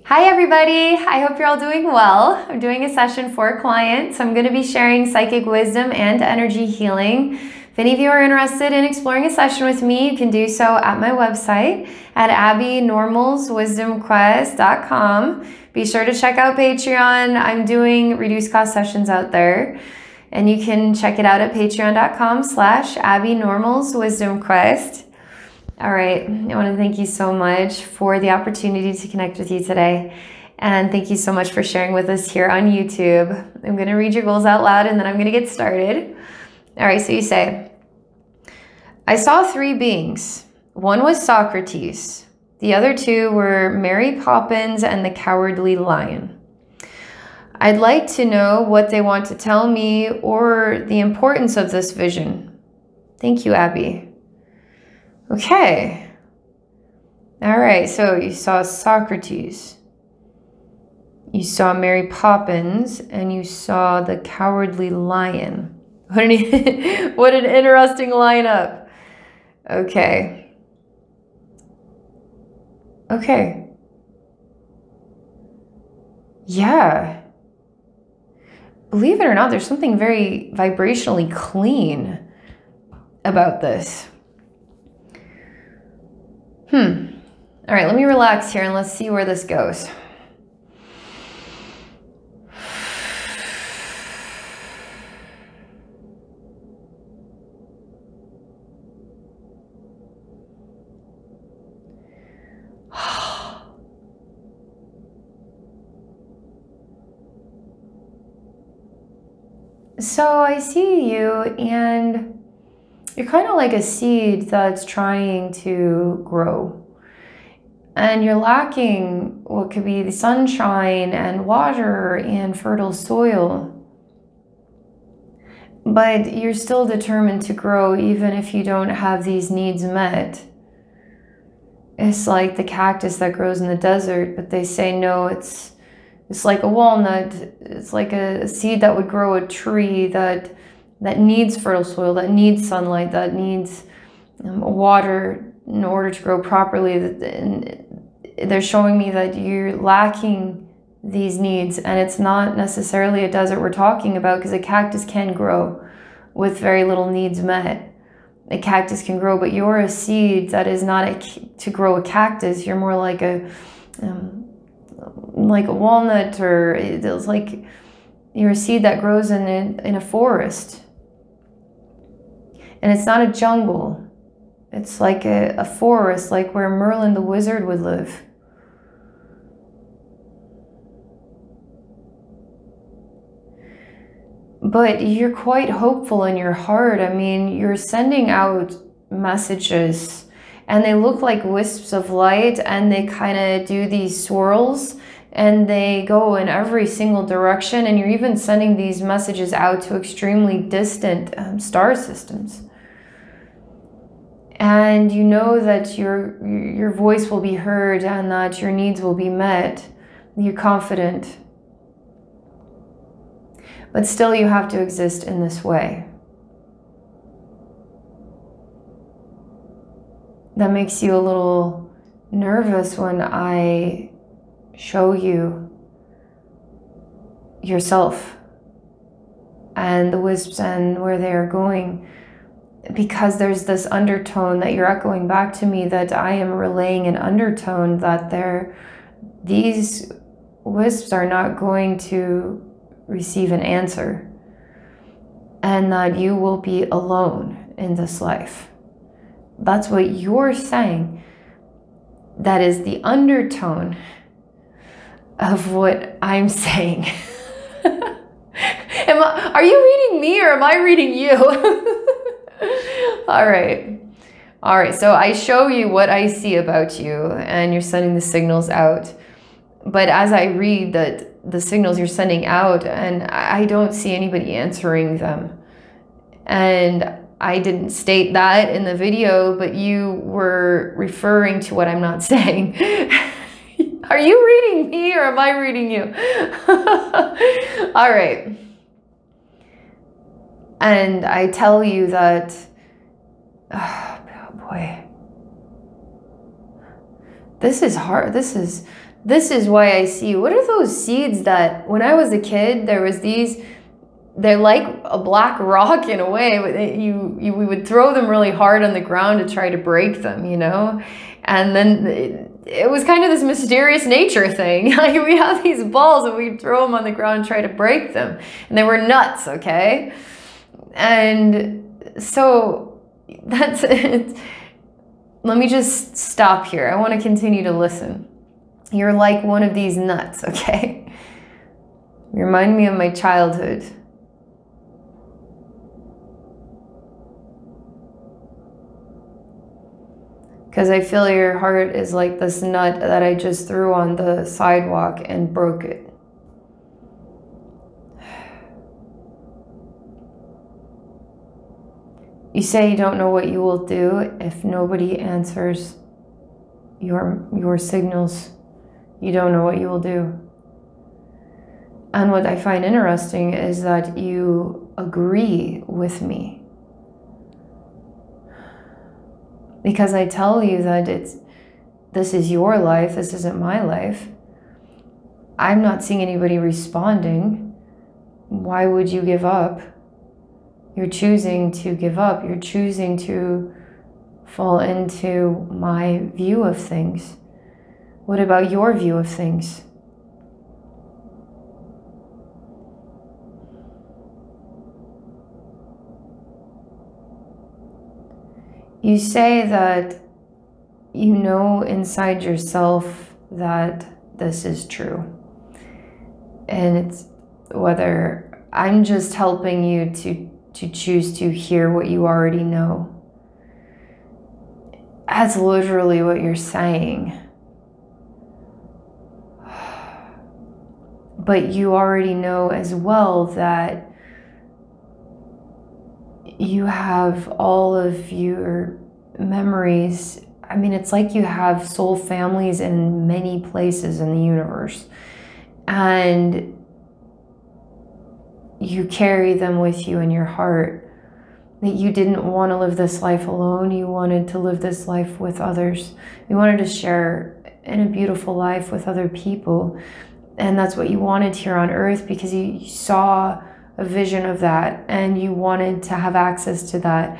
Hi everybody, I hope you're all doing well. I'm doing a session for a client, so I'm going to be sharing psychic wisdom and energy healing. If any of you are interested in exploring a session with me, you can do so at my website at abbeynormalswisdomquest.com. Be sure to check out Patreon. I'm doing reduced cost sessions out there, and you can check it out at patreon.com/abbeynormalswisdomquest. All right, I want to thank you so much for the opportunity to connect with you today. And thank you so much for sharing with us here on YouTube. I'm going to read your goals out loud and then I'm going to get started. All right, so you say, I saw three beings. One was Socrates. The other two were Mary Poppins and the Cowardly Lion. I'd like to know what they want to tell me or the importance of this vision. Thank you, Abbey. Okay. All right, so you saw Socrates, you saw Mary Poppins, and you saw the Cowardly Lion. What an interesting lineup. Okay. Okay. Yeah. Believe it or not, there's something very vibrationally clean about this. All right, let me relax here and let's see where this goes. So I see you, and you're kind of like a seed that's trying to grow. And you're lacking what could be the sunshine and water and fertile soil. But you're still determined to grow even if you don't have these needs met. It's like the cactus that grows in the desert, but they say no, it's like a walnut. It's like a seed that would grow a tree that needs fertile soil, that needs sunlight, that needs water in order to grow properly. And they're showing me that you're lacking these needs, and it's not necessarily a desert we're talking about, because a cactus can grow with very little needs met. A cactus can grow, but you're a seed that is not to grow a cactus. You're more like a walnut, or it's like you're a seed that grows in a forest. And it's not a jungle. It's like a forest, like where Merlin the wizard would live. But you're quite hopeful in your heart. I mean, you're sending out messages, and they look like wisps of light, and they kind of do these swirls, and they go in every single direction, and you're even sending these messages out to extremely distant star systems. And you know that your voice will be heard and that your needs will be met. You're confident. But still you have to exist in this way. That makes you a little nervous when I show you yourself and the wisps and where they are going, because there's this undertone that you're echoing back to me, that I am relaying an undertone that these wisps are not going to receive an answer, and that you will be alone in this life. That's what you're saying. That is the undertone of what I'm saying. Are you reading me or am I reading you? All right. All right, so I show you what I see about you, and you're sending the signals out. But as I read the signals you're sending out, and I don't see anybody answering them. And I didn't state that in the video, but you were referring to what I'm not saying. Are you reading me or am I reading you? All right. And I tell you that, oh boy, this is hard. This this is why I see, what are those seeds that when I was a kid, there was these, they're like a black rock in a way, but we would throw them really hard on the ground to try to break them, you know? And then it was kind of this mysterious nature thing. Like we have these balls and we'd throw them on the ground and try to break them. And they were nuts, okay? And so that's it. Let me just stop here. I want to continue to listen. You're like one of these nuts, okay? You remind me of my childhood. Because I feel your heart is like this nut that I just threw on the sidewalk and broke it. You say you don't know what you will do if nobody answers your signals. You don't know what you will do. And what I find interesting is that you agree with me. Because I tell you that this is your life, this isn't my life. I'm not seeing anybody responding. Why would you give up? You're choosing to give up. You're choosing to fall into my view of things. What about your view of things? You say that you know inside yourself that this is true. And it's whether I'm just helping you to choose to hear what you already know. That's literally what you're saying. But you already know as well that you have all of your memories. I mean, it's like you have soul families in many places in the universe. And you carry them with you in your heart. That you didn't want to live this life alone. You wanted to live this life with others. You wanted to share in a beautiful life with other people. And that's what you wanted here on earth because you saw a vision of that and you wanted to have access to that.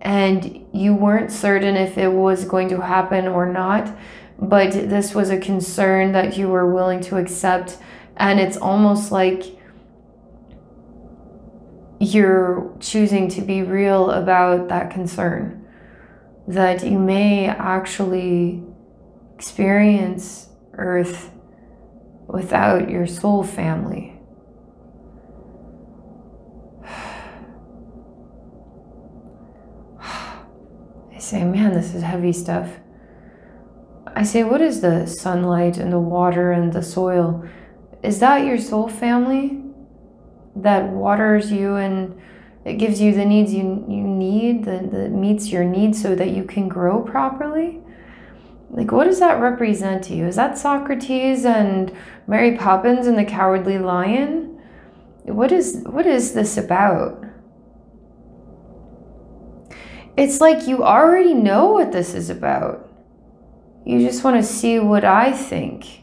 And you weren't certain if it was going to happen or not, but this was a concern that you were willing to accept. And it's almost like you're choosing to be real about that concern, that you may actually experience Earth without your soul family. I say, man, this is heavy stuff. I say, what is the sunlight and the water and the soil? Is that your soul family that waters you and it gives you the needs you need, that meets your needs so that you can grow properly? Like, what does that represent to you? Is that Socrates and Mary Poppins and the Cowardly Lion? What is this about? It's like you already know what this is about. You just want to see what I think.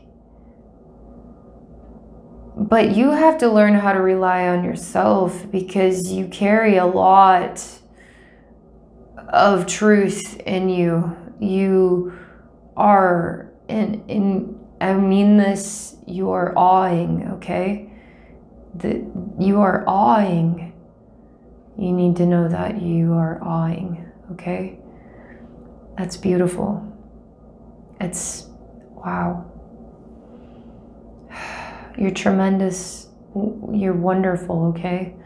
But you have to learn how to rely on yourself because you carry a lot of truth in you. You are, I mean this, you are awing, okay? You are awing. You need to know that you are awing, okay? That's beautiful. It's, wow. You're tremendous. You're wonderful, okay?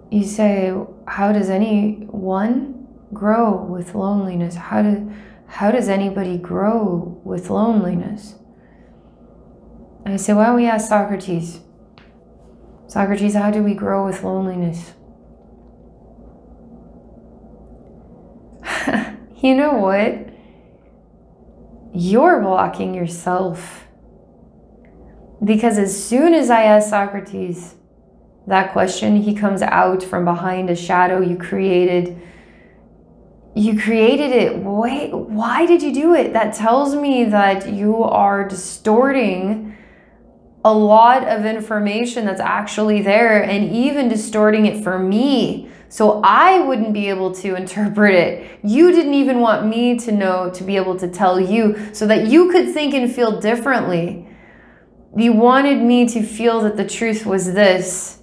You say, how does anyone grow with loneliness? How does anybody grow with loneliness? And I say, why don't we ask Socrates? Socrates, how do we grow with loneliness? You know what? You're blocking yourself. Because as soon as I asked Socrates, that question. He comes out from behind a shadow you created. You created it. Wait, why did you do it? That tells me that you are distorting a lot of information that's actually there, and even distorting it for me, so I wouldn't be able to interpret it. You didn't even want me to know, to be able to tell you, so that you could think and feel differently. You wanted me to feel that the truth was this.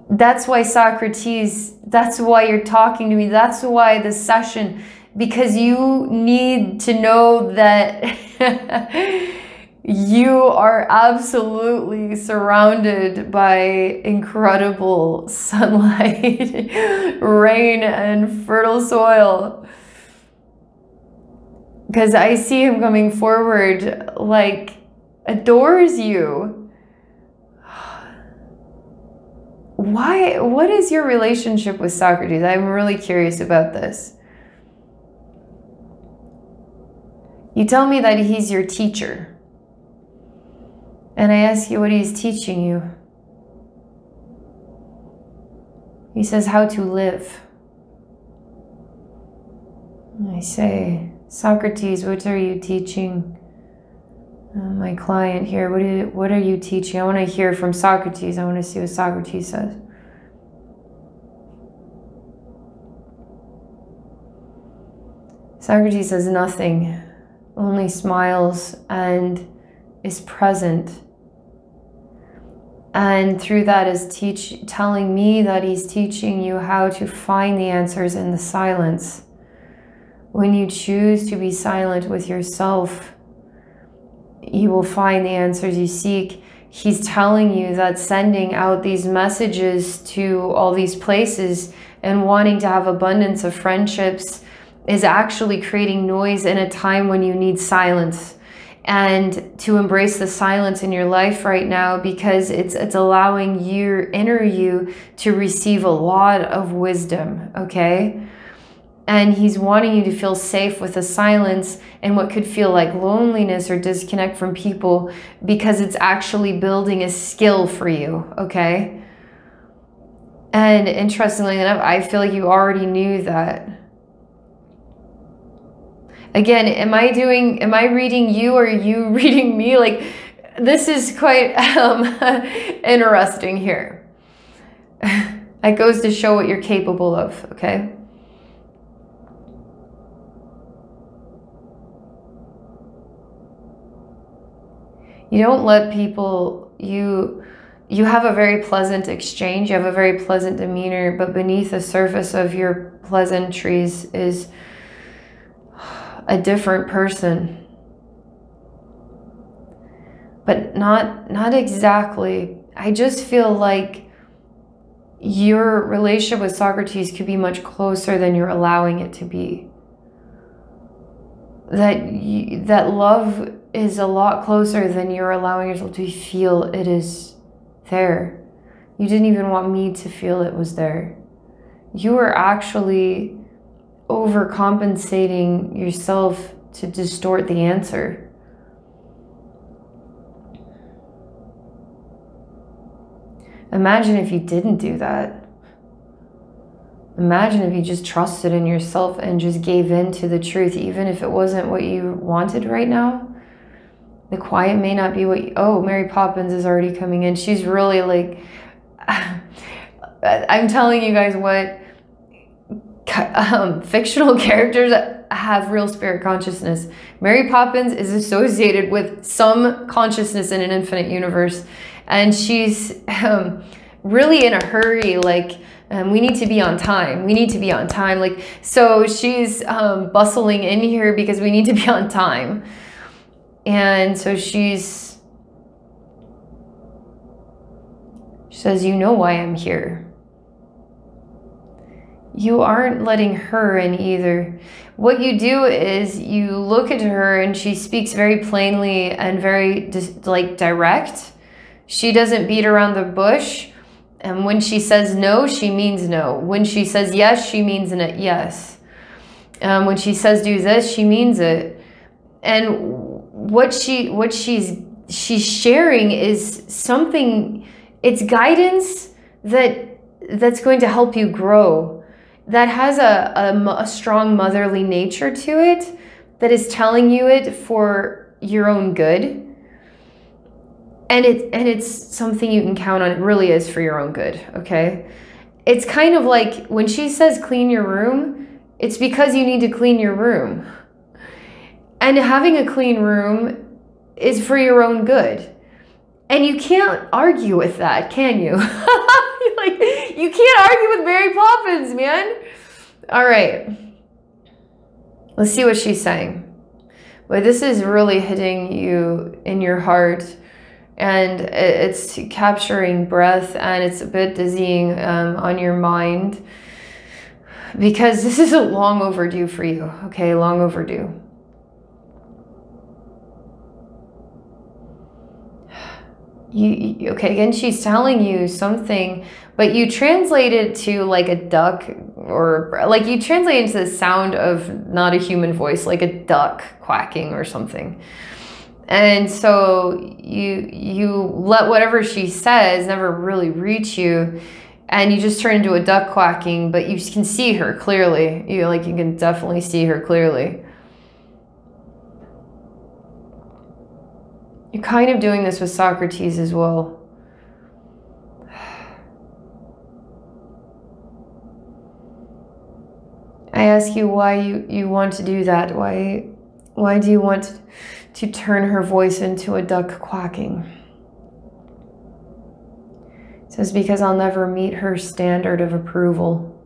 That's why Socrates, that's why you're talking to me. That's why this session, because you need to know that you are absolutely surrounded by incredible sunlight, rain, and fertile soil. Because I see him coming forward, like, adores you. Why? What is your relationship with Socrates? I'm really curious about this. You tell me that he's your teacher. And I ask you what he's teaching you. He says how to live. And I say, Socrates, what are you teaching my client here? What are you teaching? I want to hear from Socrates. I want to see what Socrates says. Socrates says nothing, only smiles and is present. And through that is telling me that he's teaching you how to find the answers in the silence. When you choose to be silent with yourself, you will find the answers you seek. He's telling you that sending out these messages to all these places and wanting to have abundance of friendships is actually creating noise in a time when you need silence. And to embrace the silence in your life right now, because it's allowing your inner you to receive a lot of wisdom, okay? And he's wanting you to feel safe with the silence and what could feel like loneliness or disconnect from people, because it's actually building a skill for you, okay? And interestingly enough, I feel like you already knew that. Again, am I reading you or are you reading me? Like, this is quite interesting here. It goes to show what you're capable of, okay? You don't let people, you have a very pleasant exchange, you have a very pleasant demeanor, but beneath the surface of your pleasantries is a different person. But not exactly. I just feel like your relationship with Socrates could be much closer than you're allowing it to be. That love is a lot closer than you're allowing yourself to feel it is there. You didn't even want me to feel it was there. You were actually overcompensating yourself to distort the answer. Imagine if you didn't do that. Imagine if you just trusted in yourself and just gave in to the truth, even if it wasn't what you wanted right now. The quiet may not be what you, oh, Mary Poppins is already coming in. She's really like, I'm telling you guys what, fictional characters have real spirit consciousness. Mary Poppins is associated with some consciousness in an infinite universe, and she's really in a hurry, like, we need to be on time. We need to be on time. Like, so she's bustling in here because we need to be on time. And so she says, you know why I'm here. You aren't letting her in either. What you do is you look at her and she speaks very plainly and very direct. She doesn't beat around the bush. And when she says no, she means no. When she says yes, she means yes. When she says do this, she means it. And what she's sharing is something It's guidance that's going to help you grow, that has a strong motherly nature to it, that is telling you it for your own good. And it's something you can count on. It really is for your own good, okay? It's kind of like when she says clean your room, it's because you need to clean your room. And having a clean room is for your own good. And you can't argue with that, can you? Like, you can't argue with Mary Poppins, man. All right. Let's see what she's saying. But this is really hitting you in your heart. And it's capturing breath, and it's a bit dizzying on your mind, because this is long overdue for you, okay? Long overdue. Okay, again, she's telling you something, but you translate it to like a duck, or like you translate it into the sound of not a human voice, like a duck quacking or something. And so you let whatever she says never really reach you, and you just turn into a duck quacking, but you can see her clearly. You can definitely see her clearly. You're kind of doing this with Socrates as well. I ask you why you want to do that. Why do you want to turn her voice into a duck quacking? It says, because I'll never meet her standard of approval.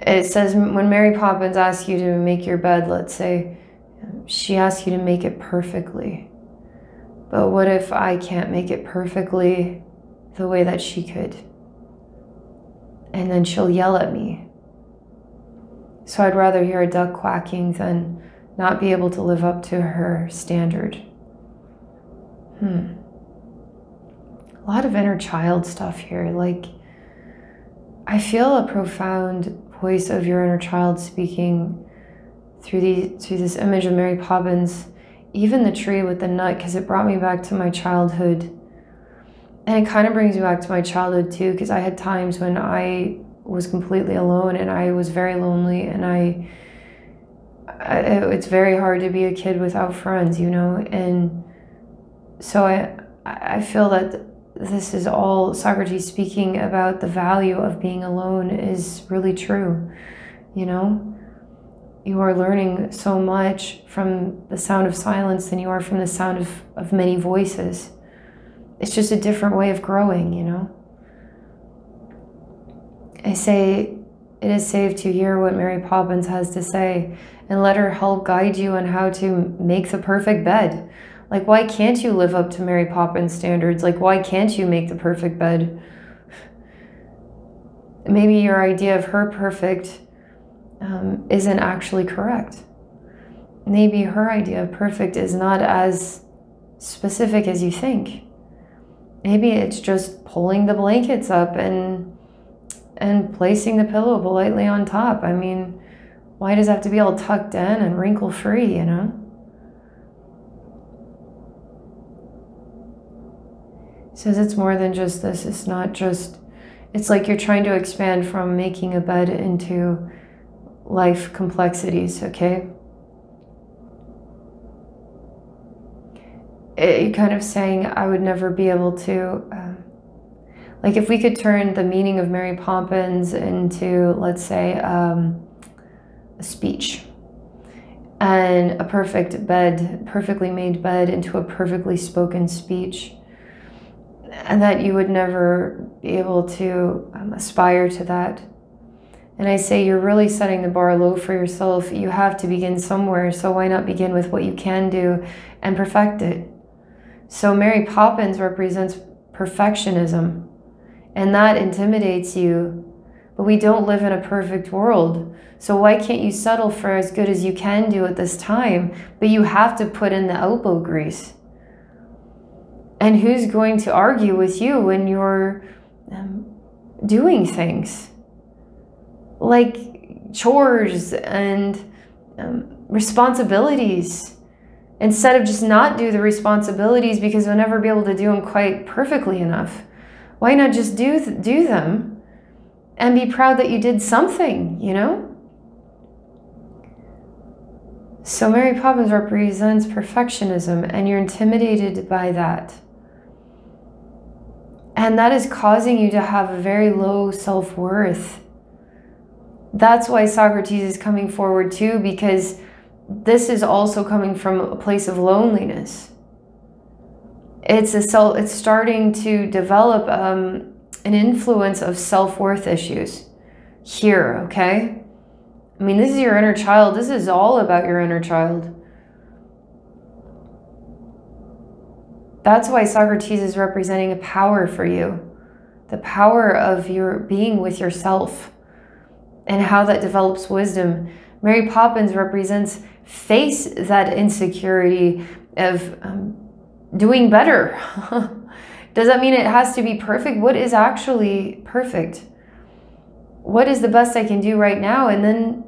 It says, when Mary Poppins asks you to make your bed, let's say, she asks you to make it perfectly. But what if I can't make it perfectly the way that she could? And then she'll yell at me. So I'd rather hear a duck quacking than not be able to live up to her standard. A lot of inner child stuff here. Like, I feel a profound voice of your inner child speaking through this image of Mary Poppins, even the tree with the nut, because it brought me back to my childhood. And it kind of brings me back to my childhood too, because I had times when I was completely alone and I was very lonely, and it's very hard to be a kid without friends, you know? And so I feel that this is all Socrates speaking about. The value of being alone is really true, you know? You are learning so much from the sound of silence than you are from the sound of many voices. It's just a different way of growing, you know? I say it is safe to hear what Mary Poppins has to say and let her help guide you on how to make the perfect bed. Like, why can't you live up to Mary Poppins standards? Like, why can't you make the perfect bed? Maybe your idea of her perfect isn't actually correct. Maybe her idea of perfect is not as specific as you think. Maybe it's just pulling the blankets up and placing the pillow politely on top. I mean, why does it have to be all tucked in and wrinkle-free, you know? It says it's more than just this. It's not just, it's like you're trying to expand from making a bed into life complexities, okay? You're kind of saying, I would never be able to, like if we could turn the meaning of Mary Poppins into, let's say, a speech, and a perfect bed, perfectly made bed into a perfectly spoken speech, and that you would never be able to aspire to that. And I say you're really setting the bar low for yourself. You have to begin somewhere, so why not begin with what you can do and perfect it? So Mary Poppins represents perfectionism, and that intimidates you. But we don't live in a perfect world. So why can't you settle for as good as you can do at this time? But you have to put in the elbow grease. And who's going to argue with you when you're doing things like chores and responsibilities Instead of just not do the responsibilities because you'll never be able to do them quite perfectly enough. Why not just do them and be proud that you did something, you know? So Mary Poppins represents perfectionism, and you're intimidated by that. And that is causing you to have a very low self-worth. That's why Socrates is coming forward too, because this is also coming from a place of loneliness. It's starting to develop an influence of self-worth issues here, okay? I mean, this is your inner child. This is all about your inner child. That's why Socrates is representing a power for you. The power of your being with yourself and how that develops wisdom. Mary Poppins represents face that insecurity of doing better. Does that mean it has to be perfect? What is actually perfect? What is the best I can do right now? And then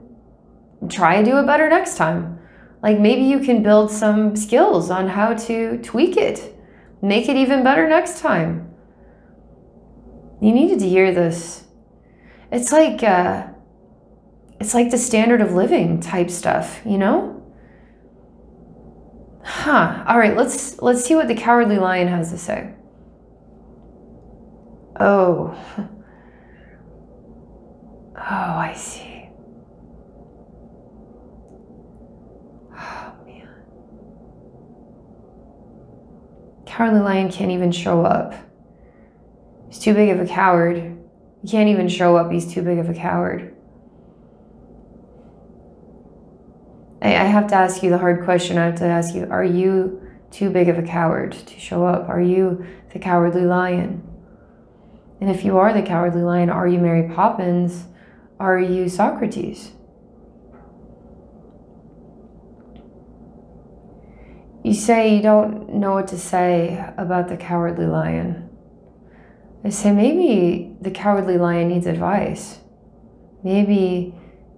try to do it better next time. Like maybe you can build some skills on how to tweak it. Make it even better next time. You needed to hear this. It's like the standard of living type stuff, you know? All right, let's see what the Cowardly Lion has to say. Oh, I see. Oh, man. Cowardly Lion can't even show up. He's too big of a coward. He can't even show up. He's too big of a coward. I have to ask you the hard question. I have to ask you, are you too big of a coward to show up? Are you the Cowardly Lion? And if you are the Cowardly Lion, are you Mary Poppins? Are you Socrates? You say you don't know what to say about the Cowardly Lion. I say maybe the Cowardly Lion needs advice. Maybe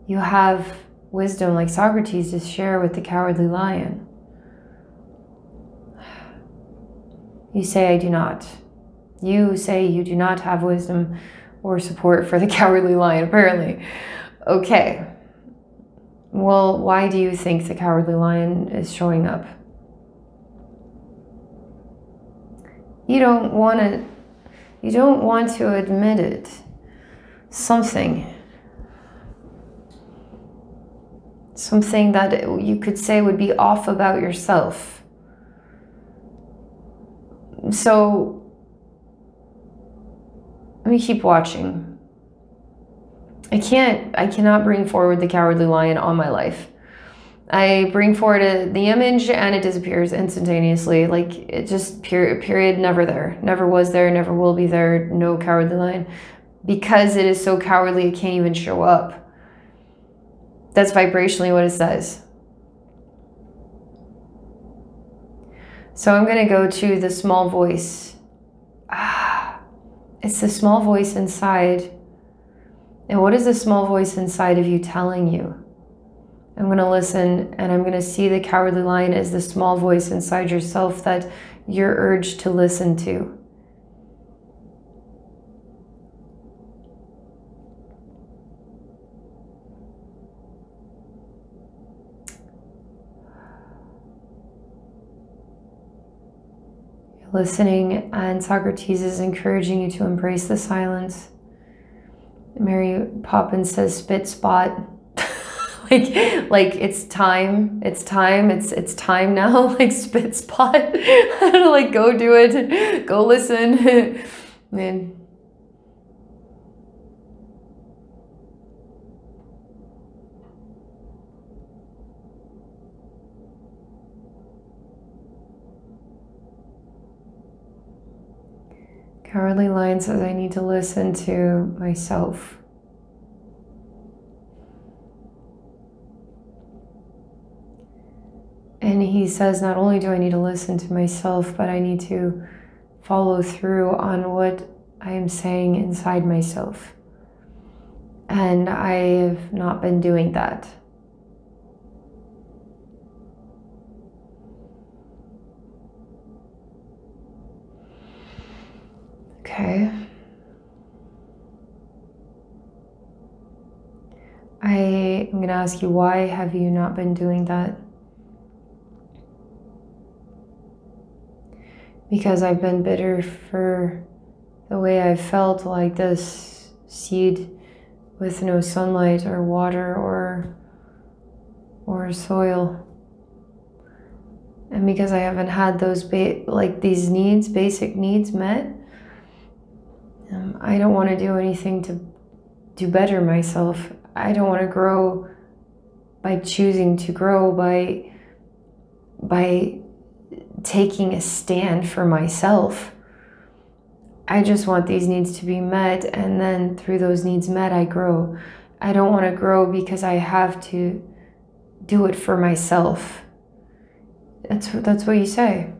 you have wisdom like Socrates to share with the Cowardly Lion. You say I do not. You say you do not have wisdom or support for the Cowardly Lion, apparently. Okay. Well, why do you think the Cowardly Lion is showing up? You don't want to admit it. Something that you could say would be off about yourself. So let me keep watching. I cannot bring forward the Cowardly Lion on my life. I bring forward the image and it disappears instantaneously. Like it just period, never there. Never was there, never will be there. No Cowardly Lion. Because it is so cowardly, it can't even show up. That's vibrationally what it says. So I'm going to go to the small voice. It's the small voice inside. And what is the small voice inside of you telling you? I'm going to listen, and I'm going to see the Cowardly Lion as the small voice inside yourself that you're urged to listen to. You're listening, and Socrates is encouraging you to embrace the silence. Mary Poppins says, "Spit spot." like it's time now, like spit spot. Like go do it, go listen. Man. Cowardly Lion says, I need to listen to myself. And he says, not only do I need to listen to myself, but I need to follow through on what I am saying inside myself. And I have not been doing that. Okay. I'm going to ask you, why have you not been doing that? Because I've been bitter for the way I felt like this seed with no sunlight or water or soil. And because I haven't had those these needs, basic needs met, I don't want to do anything to better myself. I don't want to grow by choosing to grow, by taking a stand for myself. I just want these needs to be met, and then through those needs met, I grow. I don't want to grow because I have to do it for myself. That's what you say.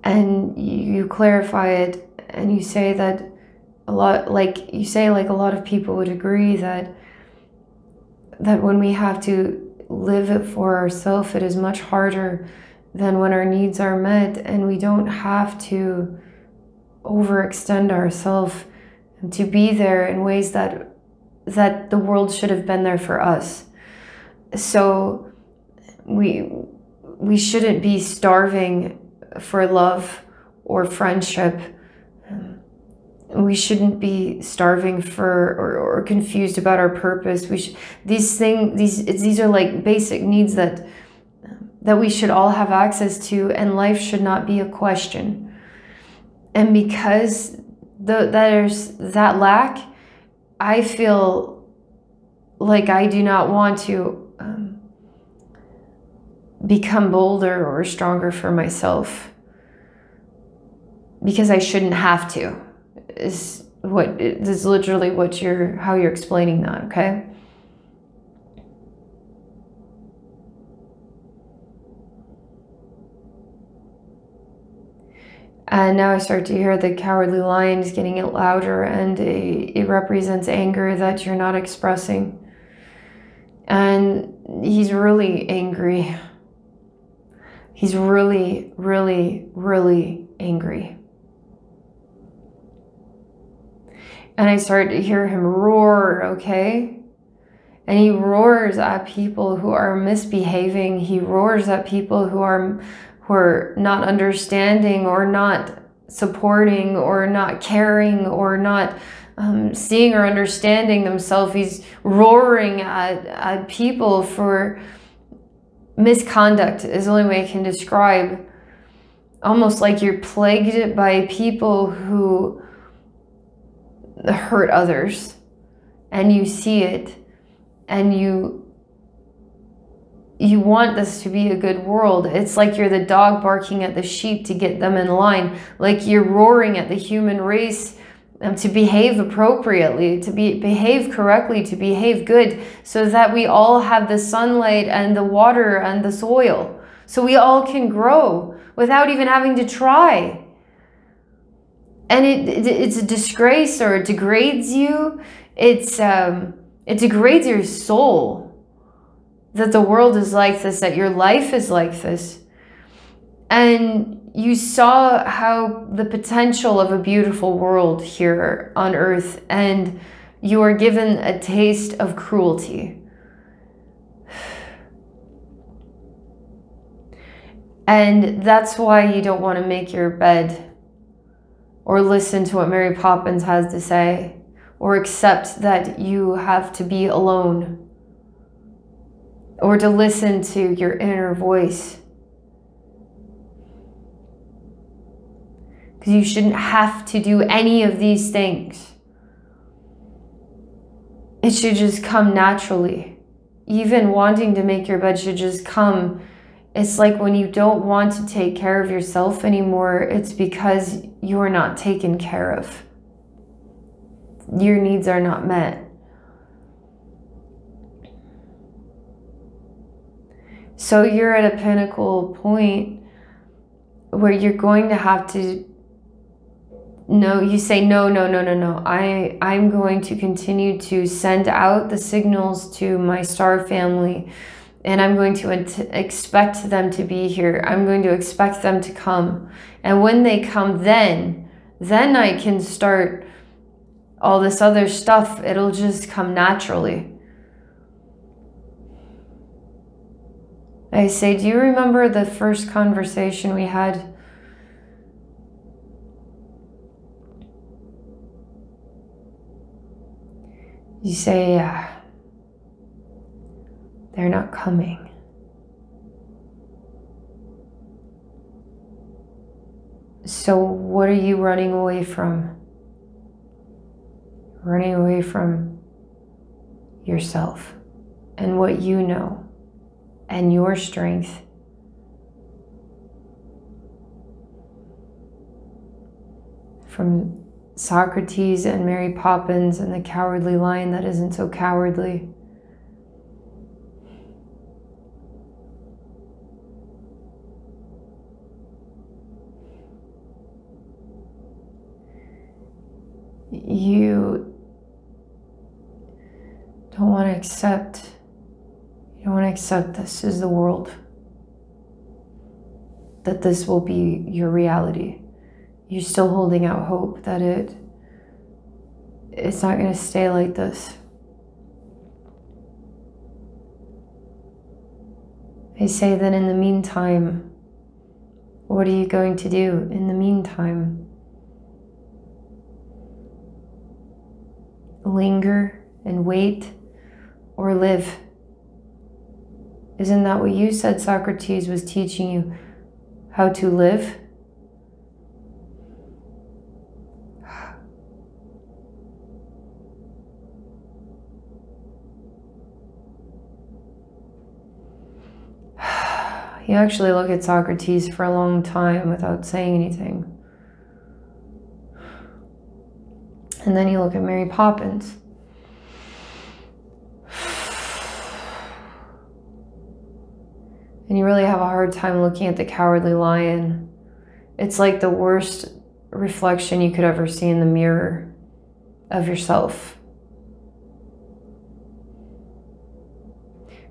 And you clarify it, and you say that a lot of people would agree that when we have to live it for ourselves, it is much harder than when our needs are met, and we don't have to overextend ourselves to be there in ways that the world should have been there for us. So we shouldn't be starving for love or friendship. We shouldn't be starving for or confused about our purpose. These are like basic needs that we should all have access to, and life should not be a question. And because there's that lack, I feel like I do not want to become bolder or stronger for myself, because I shouldn't have to. Is literally how you're explaining that, okay? And now I start to hear the cowardly lion is getting louder, and it represents anger that you're not expressing. And he's really angry. He's really, really, really angry. And I start to hear him roar, okay? And he roars at people who are misbehaving. He roars at people who are not understanding or not supporting or not caring or not seeing or understanding themselves. He's roaring at people for misconduct is the only way I can describe. Almost like you're plagued by people who hurt others, and you see it, and you want this to be a good world. It's like you're the dog barking at the sheep to get them in line, like you're roaring at the human race to behave appropriately, to behave correctly, to behave good, so that we all have the sunlight and the water and the soil, so we all can grow without even having to try. And it's a disgrace, or it degrades you. It degrades your soul that the world is like this, that your life is like this. And you saw how the potential of a beautiful world here on earth, and you are given a taste of cruelty. And that's why you don't want to make your bed, or listen to what Mary Poppins has to say, or accept that you have to be alone, or to listen to your inner voice. Because you shouldn't have to do any of these things. It should just come naturally. Even wanting to make your bed should just come. It's like when you don't want to take care of yourself anymore, it's because you are not taken care of. Your needs are not met. So you're at a pinnacle point where you're going to have to you say, no. I'm going to continue to send out the signals to my star family And I'm going to expect them to be here. I'm going to expect them to come. And when they come, then I can start all this other stuff. It'll just come naturally. I say, do you remember the first conversation we had? You say, yeah, they're not coming. So what are you running away from? Running away from yourself and what you know and your strength. From Socrates and Mary Poppins and the cowardly lion that isn't so cowardly. You don't want to accept, you don't want to accept this is the world, that this will be your reality. You're still holding out hope that it's not going to stay like this. I say that in the meantime, what are you going to do in the meantime? Linger and wait or live? Isn't that what you said Socrates was teaching you? How to live? You actually look at Socrates for a long time without saying anything. And then you look at Mary Poppins. And you really have a hard time looking at the cowardly lion. It's like the worst reflection you could ever see in the mirror of yourself.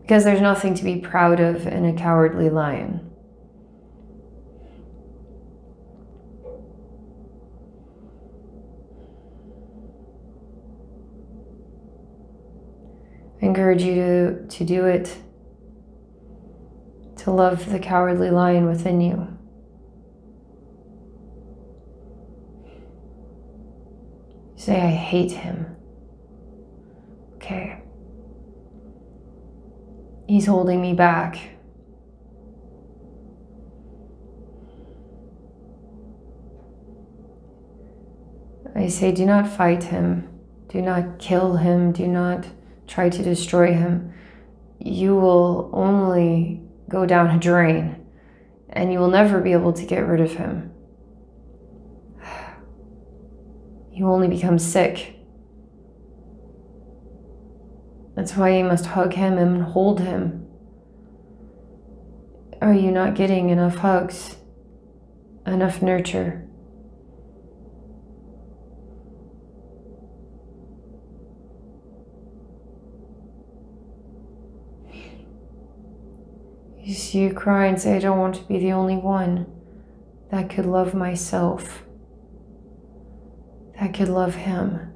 Because there's nothing to be proud of in a cowardly lion. I encourage you to do it, to love the cowardly lion within you. Say, I hate him. Okay. He's holding me back. I say, do not fight him. Do not kill him. Do not try to destroy him. You will only go down a drain, and you will never be able to get rid of him. You only become sick. That's why you must hug him and hold him. Are you not getting enough hugs? Enough nurture? You see you cry and say, I don't want to be the only one that could love myself, that could love him.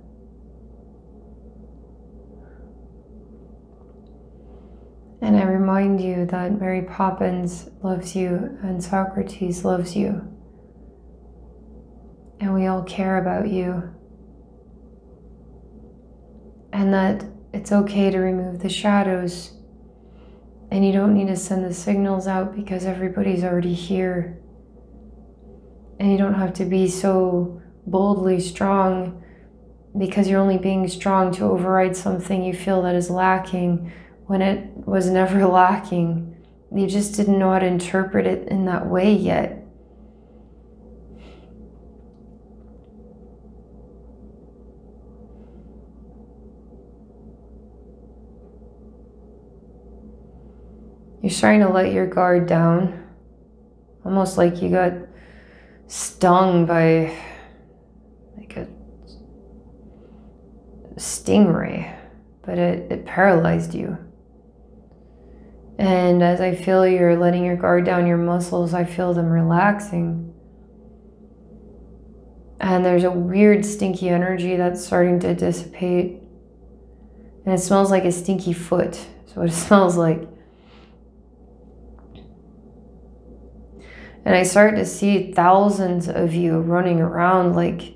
And I remind you that Mary Poppins loves you and Socrates loves you. And we all care about you. And that it's okay to remove the shadows. And you don't need to send the signals out because everybody's already here. And you don't have to be so boldly strong because you're only being strong to override something you feel that is lacking when it was never lacking. You just didn't know how to interpret it in that way yet. You're starting to let your guard down, almost like you got stung by like a stingray, but it paralyzed you. And as I feel you're letting your guard down, your muscles, I feel them relaxing. And there's a weird stinky energy that's starting to dissipate. And it smells like a stinky foot. That's what it smells like. And I start to see thousands of you running around like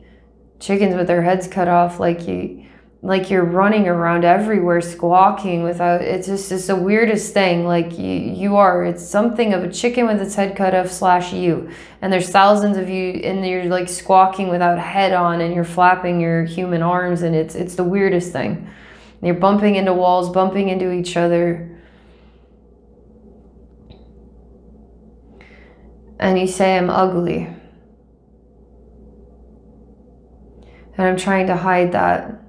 chickens with their heads cut off, like you're running around everywhere squawking without, it's just the weirdest thing. Like it's something of a chicken with its head cut off / you. And there's thousands of you and you're like squawking without head on and you're flapping your human arms and it's the weirdest thing. And you're bumping into walls, bumping into each other. And you say, I'm ugly. And I'm trying to hide that.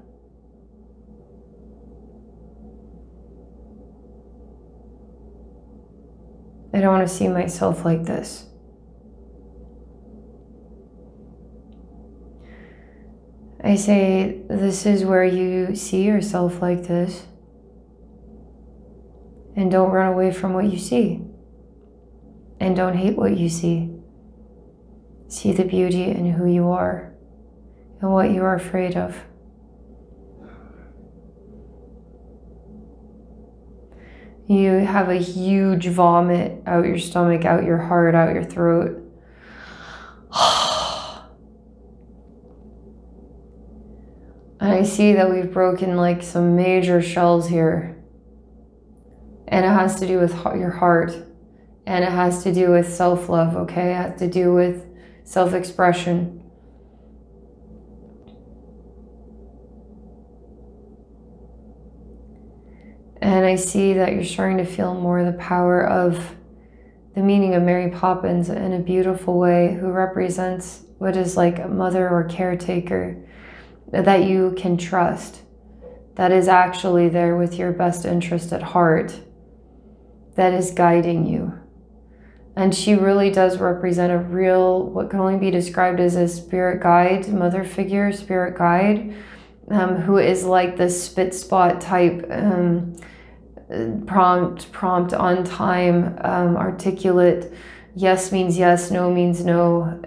I don't want to see myself like this. I say, this is where you see yourself like this. And don't run away from what you see. And don't hate what you see. See the beauty in who you are and what you are afraid of. You have a huge vomit out your stomach, out your heart, out your throat. And I see that we've broken like some major shells here. And it has to do with your heart. And it has to do with self-love, okay? It has to do with self-expression. And I see that you're starting to feel more the power of the meaning of Mary Poppins in a beautiful way, who represents what is like a mother or caretaker that you can trust, that is actually there with your best interest at heart, that is guiding you. And she really does represent a real, what can only be described as a spirit guide, mother figure, spirit guide, who is like the spit spot type, prompt on time, articulate, yes means yes, no means no,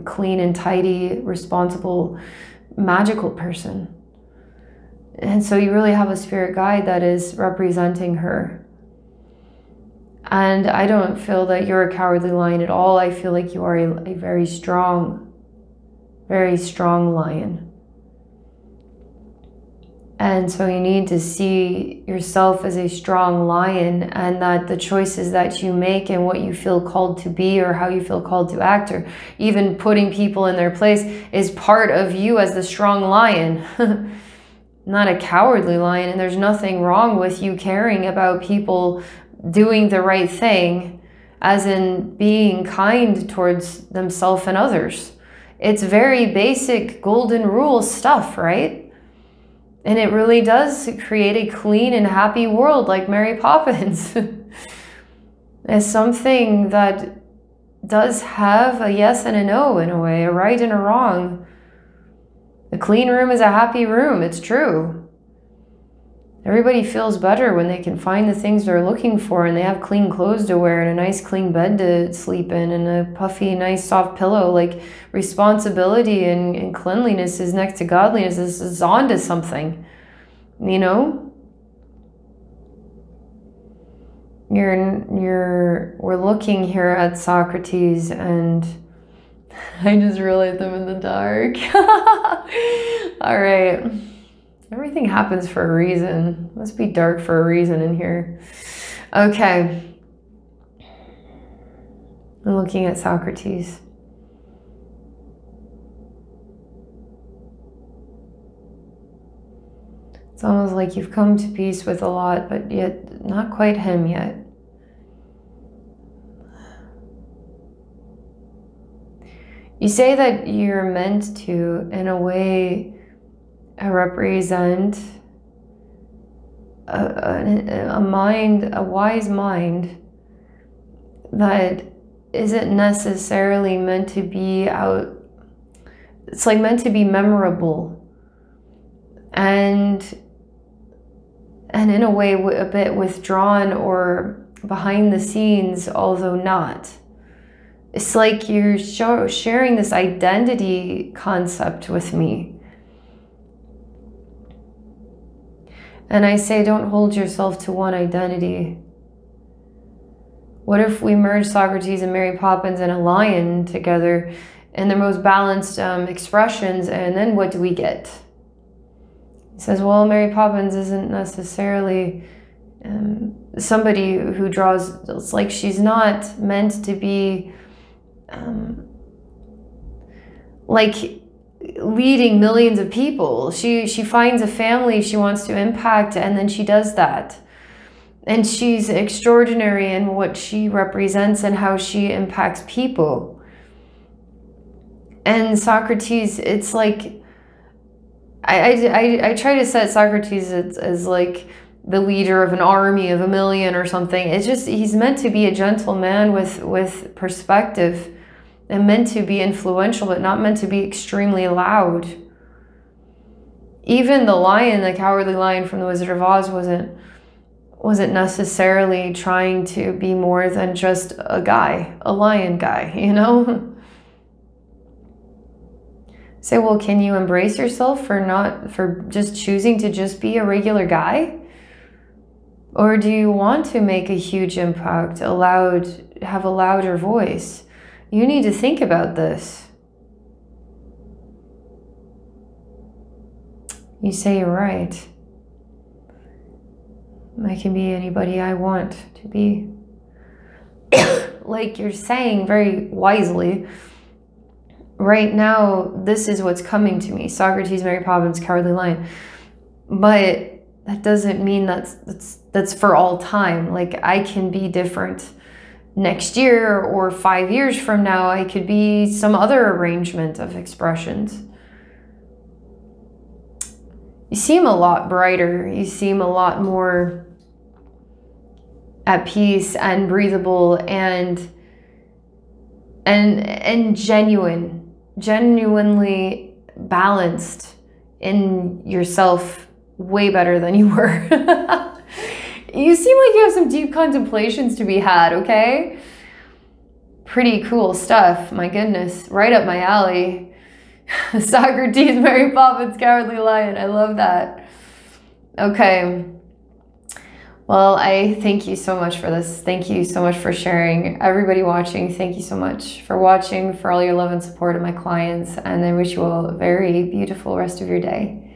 clean and tidy, responsible, magical person. And so you really have a spirit guide that is representing her. And I don't feel that you're a cowardly lion at all. I feel like you are a very strong lion. And so you need to see yourself as a strong lion, and that the choices that you make and what you feel called to be or how you feel called to act, or even putting people in their place, is part of you as the strong lion, not a cowardly lion. And there's nothing wrong with you caring about people doing the right thing, as in being kind towards themselves and others. It's very basic golden rule stuff, right? And it really does create a clean and happy world, like Mary Poppins. It's something that does have a yes and a no in a way, a right and a wrong. A clean room is a happy room, it's true. Everybody feels better when they can find the things they're looking for, and they have clean clothes to wear and a nice clean bed to sleep in and a puffy, nice soft pillow. Like, responsibility and cleanliness is next to godliness. This is on to something, you know? We're looking here at Socrates, and I just realized I'm in the dark. All right. Everything happens for a reason. It must be dark for a reason in here. Okay. I'm looking at Socrates. It's almost like you've come to peace with a lot, but yet not quite him yet. You say that you're meant to, in a way, represent a mind, a wise mind that isn't necessarily meant to be out. It's like meant to be memorable, and in a way a bit withdrawn or behind the scenes, although not. It's like you're sharing this identity concept with me. And I say, don't hold yourself to one identity. What if we merge Socrates and Mary Poppins and a lion together in their most balanced expressions, and then what do we get? He says, well, Mary Poppins isn't necessarily somebody who draws, it's like she's not meant to be like leading millions of people. She finds a family she wants to impact, and then she does that. And she's extraordinary in what she represents and how she impacts people. And Socrates, it's like, I try to set Socrates as like the leader of an army of 1,000,000 or something. It's just, he's meant to be a gentleman with perspective, and meant to be influential, but not meant to be extremely loud. Even the lion, the cowardly lion from the Wizard of Oz, wasn't necessarily trying to be more than just a guy, a lion guy, you know? Say, well, can you embrace yourself for just choosing to just be a regular guy? Or do you want to make a huge impact, have a louder voice? You need to think about this. You say you're right. I can be anybody I want to be. Like you're saying very wisely, right now, this is what's coming to me. Socrates, Mary Poppins, Cowardly Lion. But that doesn't mean that's for all time. Like, I can be different next year, or 5 years from now. I could be some other arrangement of expressions. You seem a lot brighter. You seem a lot more at peace and breathable and genuinely balanced in yourself, way better than you were. You seem like you have some deep contemplations to be had, okay? Pretty cool stuff, my goodness. Right up my alley. Socrates, Mary Poppins, Cowardly Lion. I love that. Okay. Well, I thank you so much for this. Thank you so much for sharing. Everybody watching, thank you so much for watching, for all your love and support of my clients. And I wish you all a very beautiful rest of your day.